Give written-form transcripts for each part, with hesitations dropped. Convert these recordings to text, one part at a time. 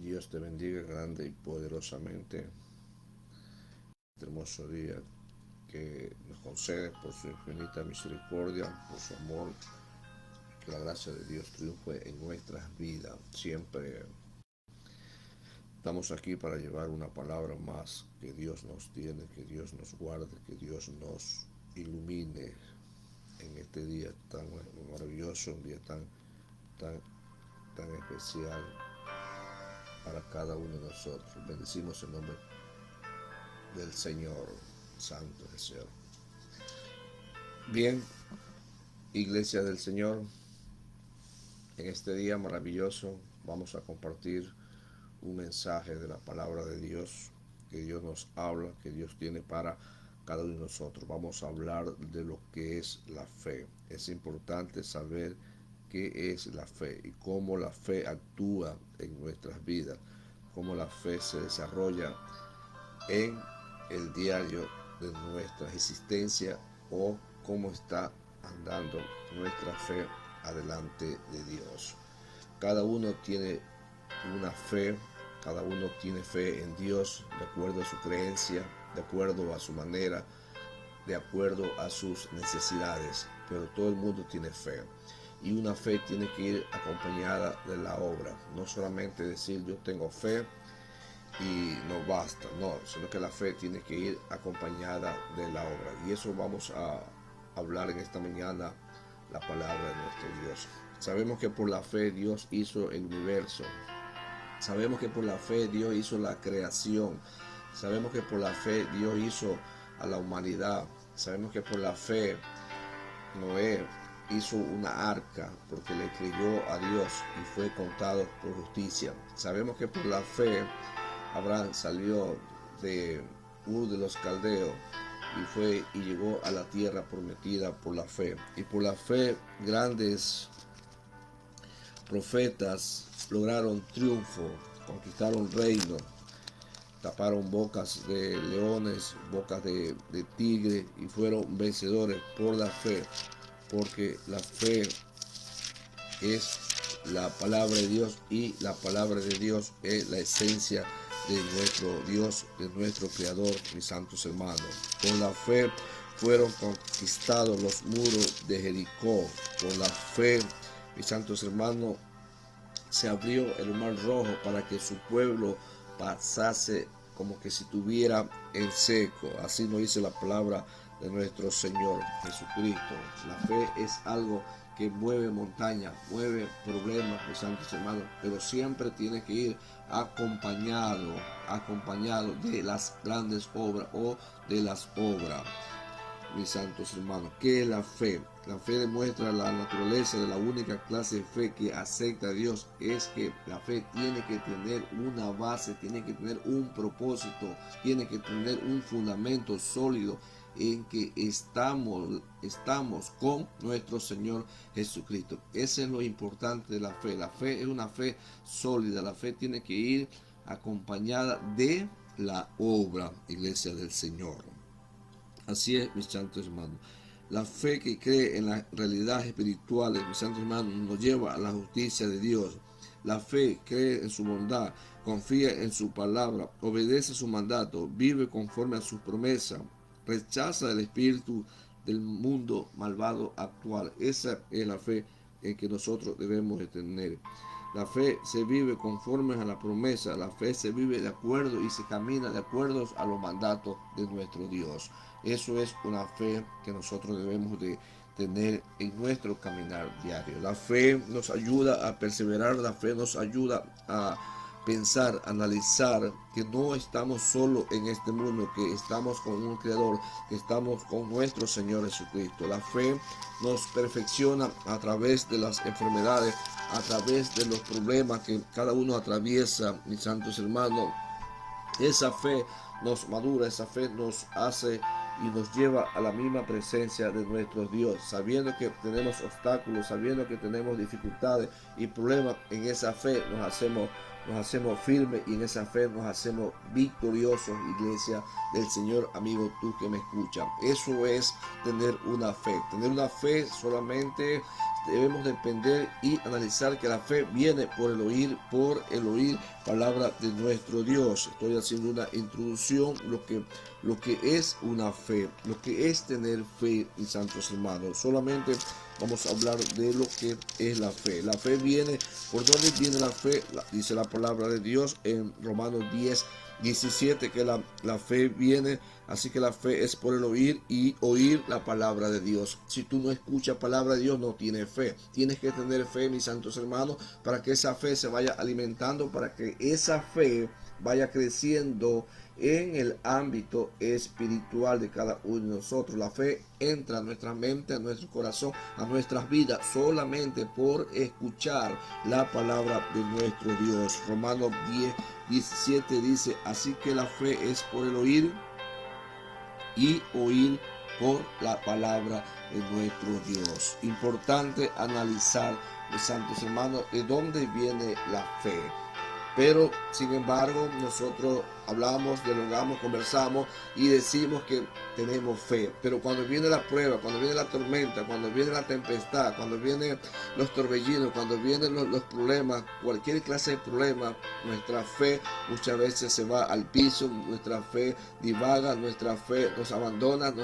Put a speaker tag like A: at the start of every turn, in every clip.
A: Dios te bendiga grande y poderosamente este hermoso día que nos concede por su infinita misericordia, por su amor, que la gracia de Dios triunfe en nuestras vidas. Siempre estamos aquí para llevar una palabra más que Dios nos tiene, que Dios nos guarde, que Dios nos ilumine en este día tan maravilloso, un día tan, tan especial para cada uno de nosotros. Bendecimos el nombre del Señor, Santo es el Señor. Bien, Iglesia del Señor, en este día maravilloso vamos a compartir un mensaje de la palabra de Dios, que Dios nos habla, que Dios tiene para cada uno de nosotros. Vamos a hablar de lo que es la fe. Es importante saber qué es la fe y cómo la fe actúa en nuestras vidas, cómo la fe se desarrolla en el diario de nuestra existencia o cómo está andando nuestra fe adelante de Dios. Cada uno tiene una fe, cada uno tiene fe en Dios de acuerdo a su creencia, de acuerdo a su manera, de acuerdo a sus necesidades, pero todo el mundo tiene fe. Y una fe tiene que ir acompañada de la obra, no solamente decir yo tengo fe y no basta, no, sino que la fe tiene que ir acompañada de la obra. Y eso vamos a hablar en esta mañana, la palabra de nuestro Dios. Sabemos que por la fe Dios hizo el universo. Sabemos que por la fe Dios hizo la creación. Sabemos que por la fe Dios hizo a la humanidad. Sabemos que por la fe Noé hizo una arca porque le creyó a Dios y fue contado por justicia. Sabemos que por la fe Abraham salió de Ur de los Caldeos y llegó a la tierra prometida por la fe. Y por la fe grandes profetas lograron triunfo, conquistaron reino, taparon bocas de leones, bocas de tigre y fueron vencedores por la fe, porque la fe es la palabra de Dios y la palabra de Dios es la esencia de nuestro Dios, de nuestro Creador, mis santos hermanos. Por la fe fueron conquistados los muros de Jericó. Por la fe, mis santos hermanos, se abrió el mar rojo para que su pueblo pasase como que si estuviera en seco. Así nos dice la palabra de nuestro Señor Jesucristo. La fe es algo que mueve montañas, mueve problemas, mis santos hermanos, pero siempre tiene que ir acompañado de las grandes obras o de las obras. Mis santos hermanos, ¿qué es la fe? La fe demuestra la naturaleza de la única clase de fe que acepta a Dios. Es que la fe tiene que tener una base, tiene que tener un propósito, tiene que tener un fundamento sólido en que estamos con nuestro Señor Jesucristo. Ese es lo importante de la fe. La fe es una fe sólida. La fe tiene que ir acompañada de la obra, Iglesia del Señor. Así es, mis santos hermanos. La fe que cree en las realidades espirituales, mis santos hermanos, nos lleva a la justicia de Dios. La fe cree en su bondad, confía en su palabra, obedece su mandato, vive conforme a sus promesas, rechaza el espíritu del mundo malvado actual. Esa es la fe en que nosotros debemos de tener. La fe se vive conforme a la promesa, la fe se vive de acuerdo y se camina de acuerdo a los mandatos de nuestro Dios. Eso es una fe que nosotros debemos de tener en nuestro caminar diario. La fe nos ayuda a perseverar, la fe nos ayuda a pensar, analizar que no estamos solo en este mundo, que estamos con un Creador, que estamos con nuestro Señor Jesucristo. La fe nos perfecciona a través de las enfermedades, a través de los problemas que cada uno atraviesa, mis santos hermanos. Esa fe nos madura, esa fe nos hace y nos lleva a la misma presencia de nuestro Dios, sabiendo que tenemos obstáculos, sabiendo que tenemos dificultades y problemas. En esa fe nos hacemos nos hacemos firmes y en esa fe nos hacemos victoriosos, iglesia del Señor, amigo, tú que me escuchas. Eso es tener una fe. Tener una fe solamente debemos depender y analizar que la fe viene por el oír palabra de nuestro Dios. Estoy haciendo una introducción, lo que es una fe, lo que es tener fe, mis santos hermanos. Solamente vamos a hablar de lo que es la fe. La fe viene, ¿por dónde viene la fe? Dice la palabra de Dios en Romanos 10:17 que la fe viene, así que la fe es por el oír y oír la palabra de Dios. Si tú no escuchas palabra de Dios, no tienes fe. Tienes que tener fe, mis santos hermanos, para que esa fe se vaya alimentando, para que esa fe vaya creciendo en el ámbito espiritual de cada uno de nosotros. La fe entra a nuestra mente, a nuestro corazón, a nuestras vidas, solamente por escuchar la palabra de nuestro Dios. Romanos 10:17 dice, así que la fe es por el oír y oír por la palabra de nuestro Dios. Importante analizar, mis santos hermanos, de dónde viene la fe. Pero, sin embargo, nosotros hablamos, dialogamos, conversamos y decimos que tenemos fe. Pero cuando viene la prueba, cuando viene la tormenta, cuando viene la tempestad, cuando vienen los torbellinos, cuando vienen los problemas, cualquier clase de problema, nuestra fe muchas veces se va al piso, nuestra fe divaga, nuestra fe nos abandona.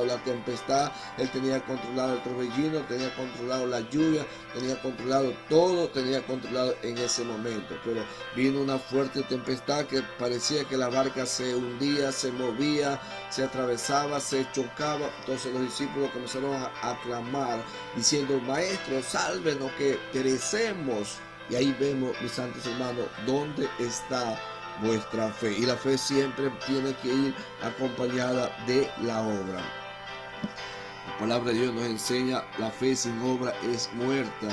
A: La tempestad, él tenía controlado el torbellino, tenía controlado la lluvia, tenía controlado todo, tenía controlado en ese momento. Pero vino una fuerte tempestad que parecía que la barca se hundía, se movía, se atravesaba, se chocaba. Entonces los discípulos comenzaron a clamar diciendo, maestro, sálvenos que perecemos. Y ahí vemos, mis santos hermanos, dónde está vuestra fe. Y la fe siempre tiene que ir acompañada de la obra. La palabra de Dios nos enseña, la fe sin obra es muerta.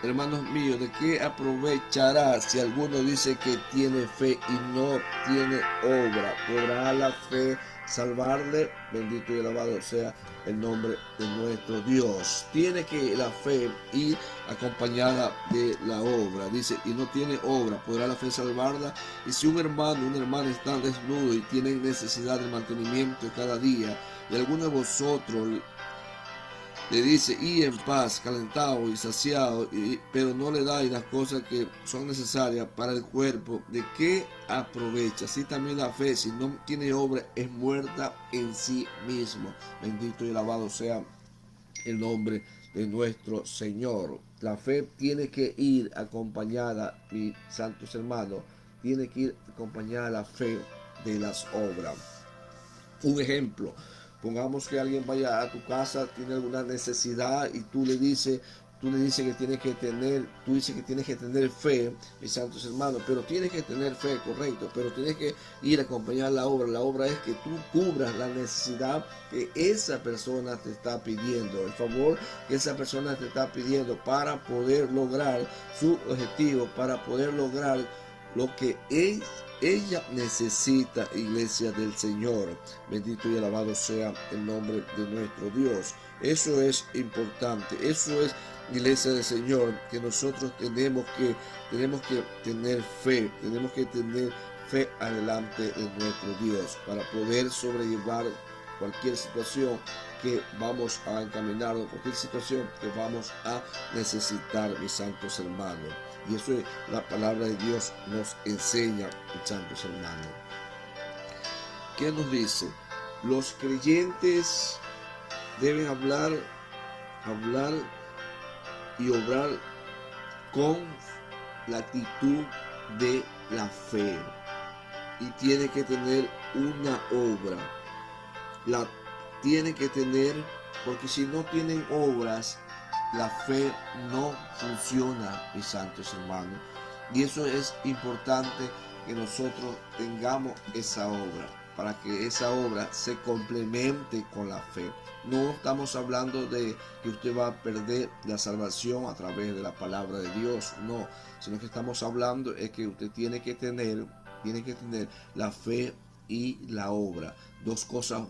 A: Hermanos míos, ¿de qué aprovechará si alguno dice que tiene fe y no tiene obra? ¿Podrá la fe salvarle? Bendito y alabado sea el nombre de nuestro Dios. Tiene que la fe ir acompañada de la obra. Dice, y no tiene obra, ¿podrá la fe salvarla? Y si un hermano, una hermana están desnudos y tienen necesidad de mantenimiento cada día, y alguno de vosotros le dice, y en paz, calentado y saciado, pero no le da las cosas que son necesarias para el cuerpo, ¿de qué aprovecha? Así también la fe, si no tiene obra, es muerta en sí mismo. Bendito y alabado sea el nombre de nuestro Señor. La fe tiene que ir acompañada, mis santos hermanos, tiene que ir acompañada la fe de las obras. Un ejemplo, pongamos que alguien vaya a tu casa, tiene alguna necesidad y tú le dices que tienes que tener, tú dices que tienes que tener fe, mis santos hermanos, pero tienes que tener fe, correcto, pero tienes que ir a acompañar la obra. La obra es que tú cubras la necesidad que esa persona te está pidiendo, el favor que esa persona te está pidiendo para poder lograr su objetivo, para poder lograr lo que ella necesita, iglesia del Señor. Bendito y alabado sea el nombre de nuestro Dios. Eso es importante. Eso es, iglesia del Señor, que nosotros tenemos que tener fe. Tenemos que tener fe adelante de nuestro Dios para poder sobrellevar cualquier situación que vamos a encaminar, cualquier situación que vamos a necesitar, mis santos hermanos. Y eso es la palabra de Dios nos enseña, mis santos hermanos. ¿Qué nos dice? Los creyentes deben hablar y obrar con la actitud de la fe. Y tiene que tener una obra. La tiene que tener, porque si no tienen obras, la fe no funciona, mis santos hermanos. Y eso es importante, que nosotros tengamos esa obra. para que esa obra se complemente con la fe. No estamos hablando de que usted va a perder la salvación a través de la palabra de Dios, no, sino que estamos hablando es que usted tiene que tener la fe y la obra, dos cosas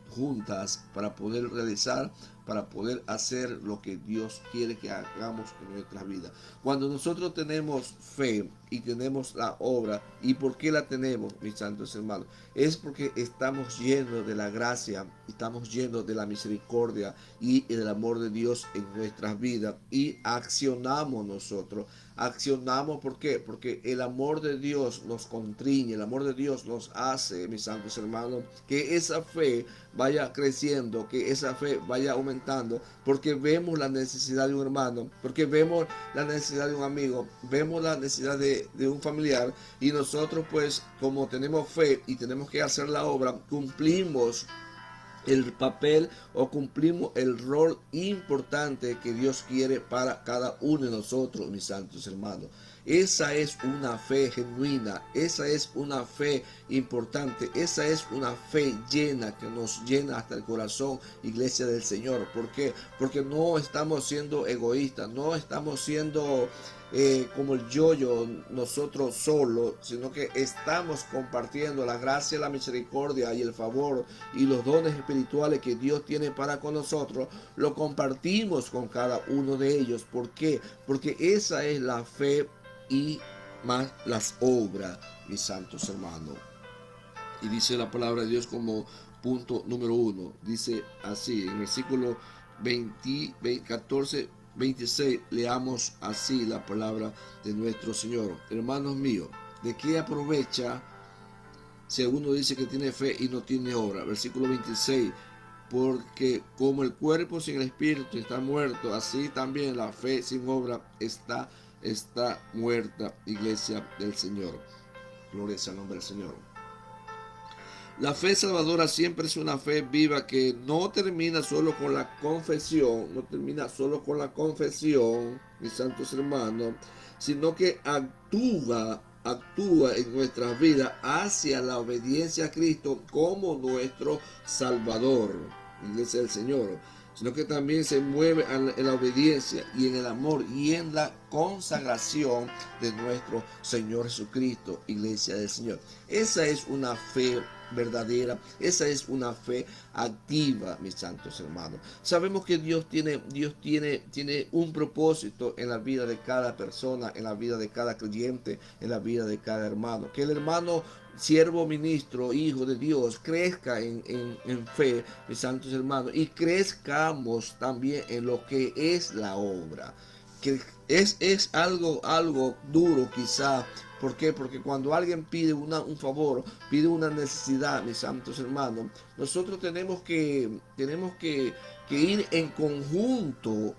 A: juntas para poder realizar, para poder hacer lo que Dios quiere que hagamos en nuestra vida. Cuando nosotros tenemos fe y tenemos la obra, ¿y por qué la tenemos, mis santos hermanos? Es porque estamos llenos de la gracia, estamos llenos de la misericordia y del amor de Dios en nuestras vidas, y accionamos nosotros. Accionamos, ¿por qué? Porque el amor de Dios nos contriñe, el amor de Dios nos hace, mis santos hermanos, que esa fe vaya creciendo, que esa fe vaya aumentando, porque vemos la necesidad de un hermano, porque vemos la necesidad de un amigo, vemos la necesidad de un familiar, y nosotros pues como tenemos fe y tenemos que hacer la obra, cumplimos el papel o cumplimos el rol importante que Dios quiere para cada uno de nosotros, mis santos hermanos. Esa es una fe genuina, esa es una fe importante, esa es una fe llena que nos llena hasta el corazón, iglesia del Señor. ¿Por qué? Porque no estamos siendo egoístas, no estamos siendo como el yo-yo, nosotros solos, sino que estamos compartiendo la gracia, la misericordia y el favor y los dones espirituales que Dios tiene para con nosotros, lo compartimos con cada uno de ellos. ¿Por qué? Porque esa es la fe y más las obras, mis santos hermanos. Y dice la palabra de Dios como punto número 1, dice así, en el versículo 14, 26, leamos así la palabra de nuestro Señor. Hermanos míos, ¿de qué aprovecha si alguno dice que tiene fe y no tiene obra? Versículo 26, porque como el cuerpo sin el espíritu está muerto, así también la fe sin obra está muerta, iglesia del Señor. Gloria al nombre del Señor. La fe salvadora siempre es una fe viva que no termina solo con la confesión, mis santos hermanos, sino que actúa en nuestras vidas hacia la obediencia a Cristo como nuestro Salvador, iglesia del Señor, sino que también se mueve en la obediencia y en el amor y en la consagración de nuestro Señor Jesucristo, iglesia del Señor. Esa es una fe verdadera, esa es una fe activa, mis santos hermanos. Sabemos que Dios tiene un propósito en la vida de cada persona, en la vida de cada creyente, en la vida de cada hermano. Que el hermano siervo, ministro, hijo de Dios, crezca en fe, mis santos hermanos, y crezcamos también en lo que es la obra. Que es algo duro quizá. ¿Por qué? Porque cuando alguien pide un favor, pide una necesidad, mis santos hermanos, nosotros tenemos que ir en conjunto.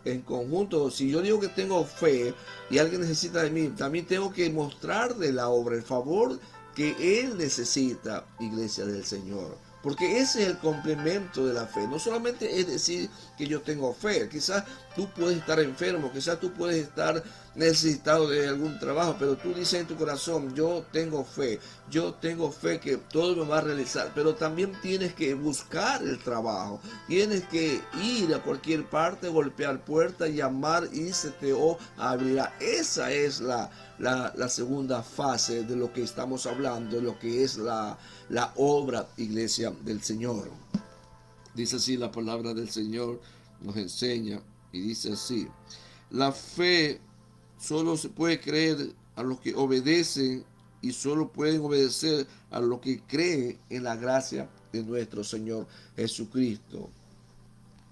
A: Si yo digo que tengo fe y alguien necesita de mí, también tengo que mostrarle la obra, el favor que él necesita, iglesia del Señor. Porque ese es el complemento de la fe. No solamente es decir que yo tengo fe. Quizás tú puedes estar enfermo, quizás tú puedes estar necesitado de algún trabajo, pero tú dices en tu corazón, yo tengo fe que todo me va a realizar. Pero también tienes que buscar el trabajo. Tienes que ir a cualquier parte, golpear puertas, llamar y se te abrirá. Esa es la segunda fase de lo que estamos hablando, de lo que es la obra, iglesia del Señor. Dice así la palabra del Señor, nos enseña y dice así: la fe solo se puede creer a los que obedecen y solo pueden obedecer a los que creen en la gracia de nuestro Señor Jesucristo.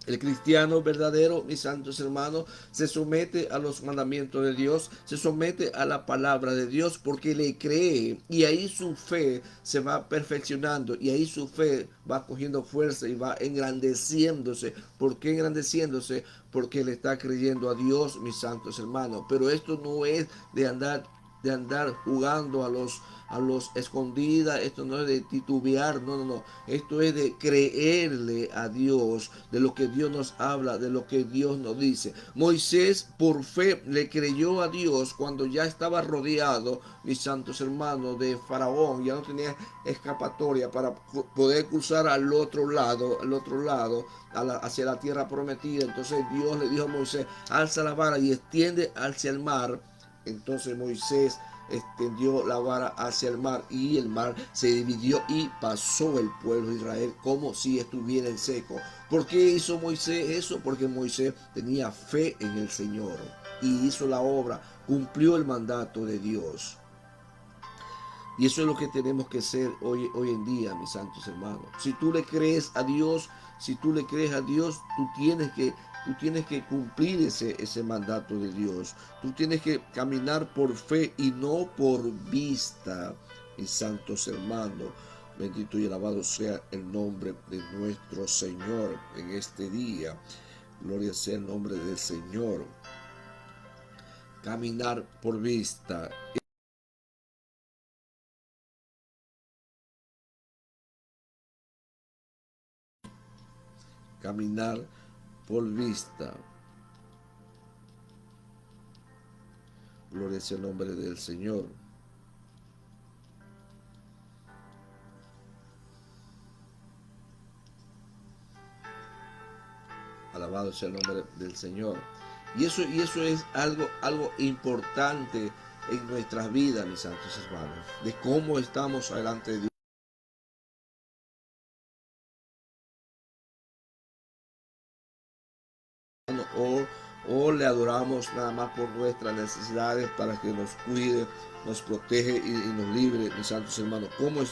A: El cristiano verdadero, mis santos hermanos, se somete a los mandamientos de Dios, se somete a la palabra de Dios porque le cree, y ahí su fe se va perfeccionando y ahí su fe va cogiendo fuerza y va engrandeciéndose. ¿Por qué engrandeciéndose? Porque le está creyendo a Dios, mis santos hermanos. Pero esto no es de andar de andar jugando a los escondidas, esto no es de titubear, no. Esto es de creerle a Dios, de lo que Dios nos habla, de lo que Dios nos dice. Moisés por fe le creyó a Dios cuando ya estaba rodeado, mis santos hermanos, de Faraón, ya no tenía escapatoria para poder cruzar al otro lado, hacia la tierra prometida. Entonces Dios le dijo a Moisés, alza la vara y extiende hacia el mar. Entonces Moisés extendió la vara hacia el mar y el mar se dividió y pasó el pueblo de Israel como si estuviera en seco. ¿Por qué hizo Moisés eso? Porque Moisés tenía fe en el Señor y hizo la obra, cumplió el mandato de Dios. Y eso es lo que tenemos que ser hoy en día, mis santos hermanos. Si tú le crees a Dios, tú tienes que cumplir ese mandato de Dios. Tú tienes que caminar por fe y no por vista, mis santos hermanos. Bendito y alabado sea el nombre de nuestro Señor en este día. Gloria sea el nombre del Señor. Caminar por vista. Caminar por vista. Gloria sea el nombre del Señor. Alabado sea el nombre del Señor. Y eso es algo importante en nuestras vidas, mis santos hermanos, de cómo estamos delante de Dios. O le adoramos nada más por nuestras necesidades para que nos cuide, nos protege y nos libre, mis santos hermanos. ¿Cómo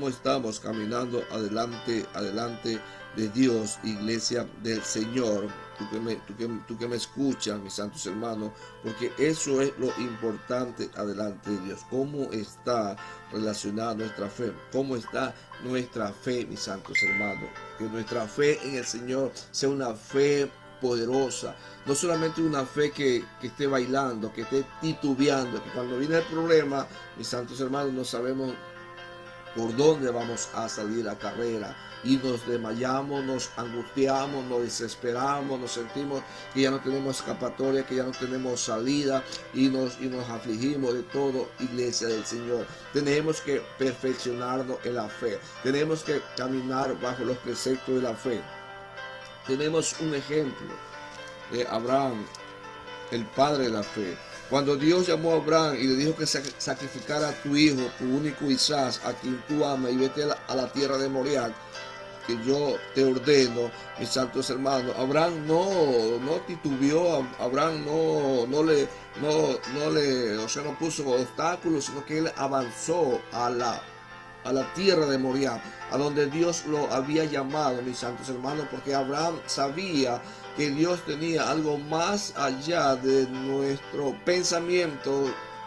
A: estamos caminando adelante de Dios, iglesia del Señor? Tú que me escuchas, mis santos hermanos, porque eso es lo importante adelante de Dios. ¿Cómo está relacionada nuestra fe? ¿Cómo está nuestra fe, mis santos hermanos? Que nuestra fe en el Señor sea una fe poderosa, no solamente una fe que esté bailando, que esté titubeando, que cuando viene el problema, mis santos hermanos, no sabemos por dónde vamos a salir a carrera y nos desmayamos, nos angustiamos, nos desesperamos, nos sentimos que ya no tenemos escapatoria, que ya no tenemos salida y nos afligimos de todo, iglesia del Señor. Tenemos que perfeccionarnos en la fe, tenemos que caminar bajo los preceptos de la fe. Tenemos un ejemplo de Abraham, el padre de la fe. Cuando Dios llamó a Abraham y le dijo que sacrificara a tu hijo, tu único Isaac, a quien tú amas, y vete a la tierra de Moriah, que yo te ordeno, mis santos hermanos. Abraham no titubeó, Abraham no puso obstáculos, sino que él avanzó a la tierra de Moriah, a donde Dios lo había llamado, mis santos hermanos, porque Abraham sabía que Dios tenía algo más allá de nuestro pensamiento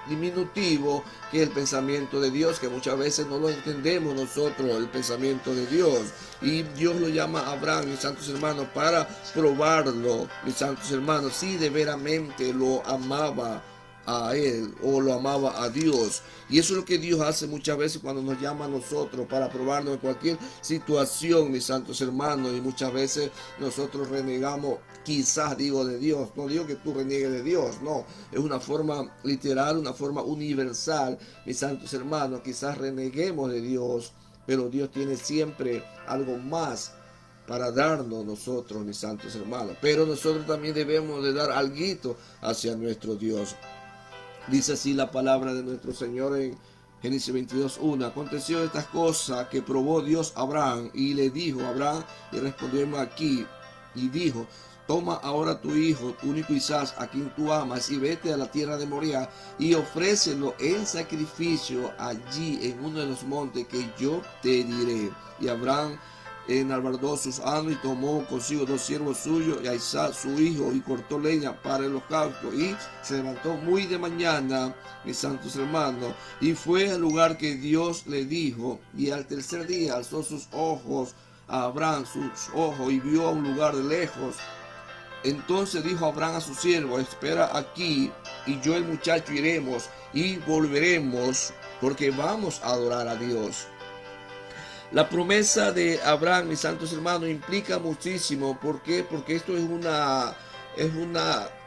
A: diminutivo, que el pensamiento de Dios, que muchas veces no lo entendemos nosotros, el pensamiento de Dios. Y Dios lo llama a Abraham, mis santos hermanos, para probarlo, mis santos hermanos, si de veramente lo amaba a él o lo amaba a Dios. Y eso es lo que Dios hace muchas veces cuando nos llama a nosotros para probarnos en cualquier situación, mis santos hermanos. Y muchas veces nosotros renegamos, quizás digo, de Dios. No digo que tú reniegues de Dios, no. Es una forma literal, una forma universal, mis santos hermanos. Quizás reneguemos de Dios, pero Dios tiene siempre algo más para darnos nosotros, mis santos hermanos. Pero nosotros también debemos de dar algo hacia nuestro Dios. Dice así la palabra de nuestro Señor en Génesis 22:1. Aconteció estas cosas que probó Dios a Abraham y le dijo a Abraham, y respondió aquí y dijo: toma ahora tu hijo, tu único Isaac, a quien tú amas, y vete a la tierra de Moriah y ofrécelo en sacrificio allí en uno de los montes que yo te diré. Y Abraham enalbardó sus asnos y tomó consigo 2 siervos suyos y a Isaac su hijo, y cortó leña para el holocausto, y se levantó muy de mañana, mis santos hermanos, y fue al lugar que Dios le dijo, y al tercer día alzó sus ojos a Abraham, sus ojos, y vio a un lugar de lejos. Entonces dijo Abraham a su siervo: espera aquí, y yo el muchacho iremos y volveremos porque vamos a adorar a Dios. La promesa de Abraham, mis santos hermanos, implica muchísimo. ¿Por qué? Porque esto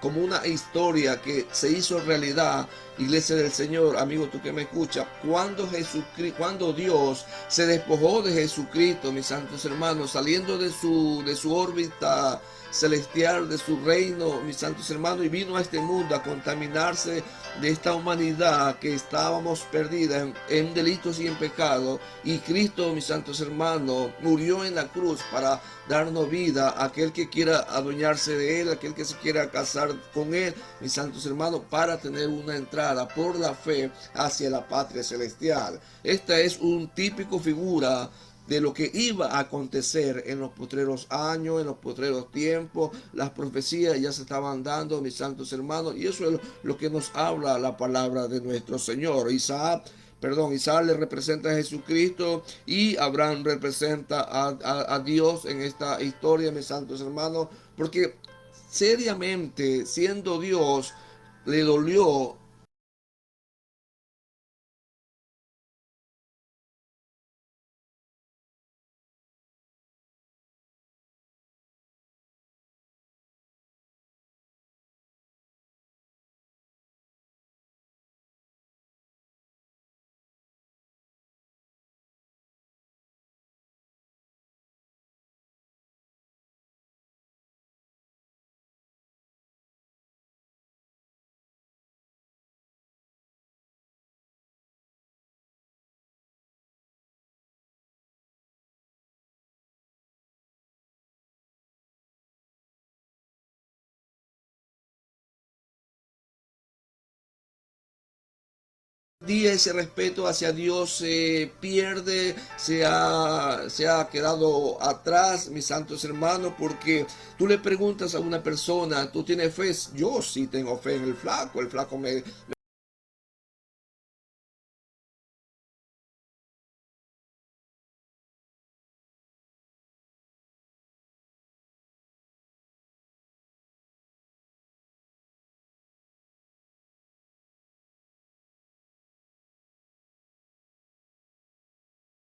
A: como una historia que se hizo realidad, iglesia del Señor, amigo, tú que me escuchas, cuando Dios se despojó de Jesucristo, mis santos hermanos, saliendo de su órbita celestial, de su reino, mis santos hermanos, y vino a este mundo a contaminarse de esta humanidad que estábamos perdida en delitos y en pecado, y Cristo, mis santos hermanos, murió en la cruz para darnos vida a aquel que quiera adueñarse de él, aquel que se quiera casar con él, mis santos hermanos, para tener una entrada por la fe hacia la patria celestial. Esta es un típico figura de lo que iba a acontecer en los postreros años, en los postreros tiempos. Las profecías ya se estaban dando, mis santos hermanos, y eso es lo que nos habla la palabra de nuestro Señor. Isaac le representa a Jesucristo y Abraham representa a Dios en esta historia, mis santos hermanos, porque seriamente, siendo Dios, le dolió día ese respeto hacia Dios se pierde, se ha quedado atrás, mis santos hermanos, porque tú le preguntas a una persona, ¿tú tienes fe? Yo sí tengo fe en el flaco me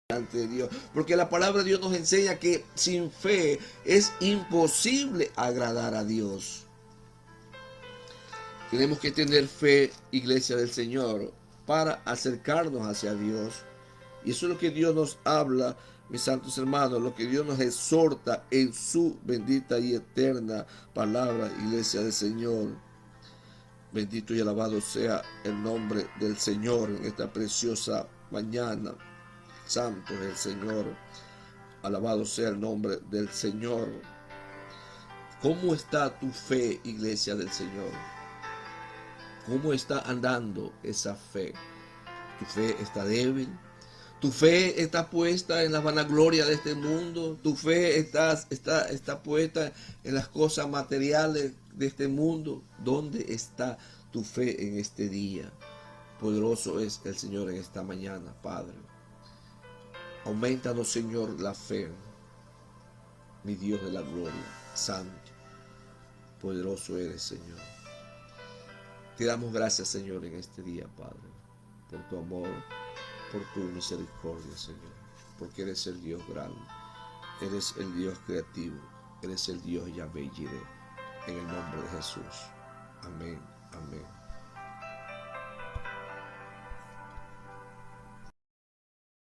A: ante de Dios, porque la palabra de Dios nos enseña que sin fe es imposible agradar a Dios. Tenemos que tener fe, iglesia del Señor, para acercarnos hacia Dios. Y eso es lo que Dios nos habla, mis santos hermanos, lo que Dios nos exhorta en su bendita y eterna palabra, iglesia del Señor. Bendito y alabado sea el nombre del Señor en esta preciosa mañana. Santo es el Señor. Alabado sea el nombre del Señor. ¿Cómo está tu fe, iglesia del Señor? ¿Cómo está andando esa fe? ¿Tu fe está débil? ¿Tu fe está puesta en la vanagloria de este mundo? ¿Tu fe está puesta en las cosas materiales de este mundo? ¿Dónde está tu fe en este día? Poderoso es el Señor en esta mañana, Padre. Aumentanos, Señor, la fe, mi Dios de la gloria, santo, poderoso eres, Señor. Te damos gracias, Señor, en este día, Padre, por tu amor, por tu misericordia, Señor, porque eres el Dios grande, eres el Dios creativo, eres el Dios Yahvé Jireh, en el nombre de Jesús. Amén, amén.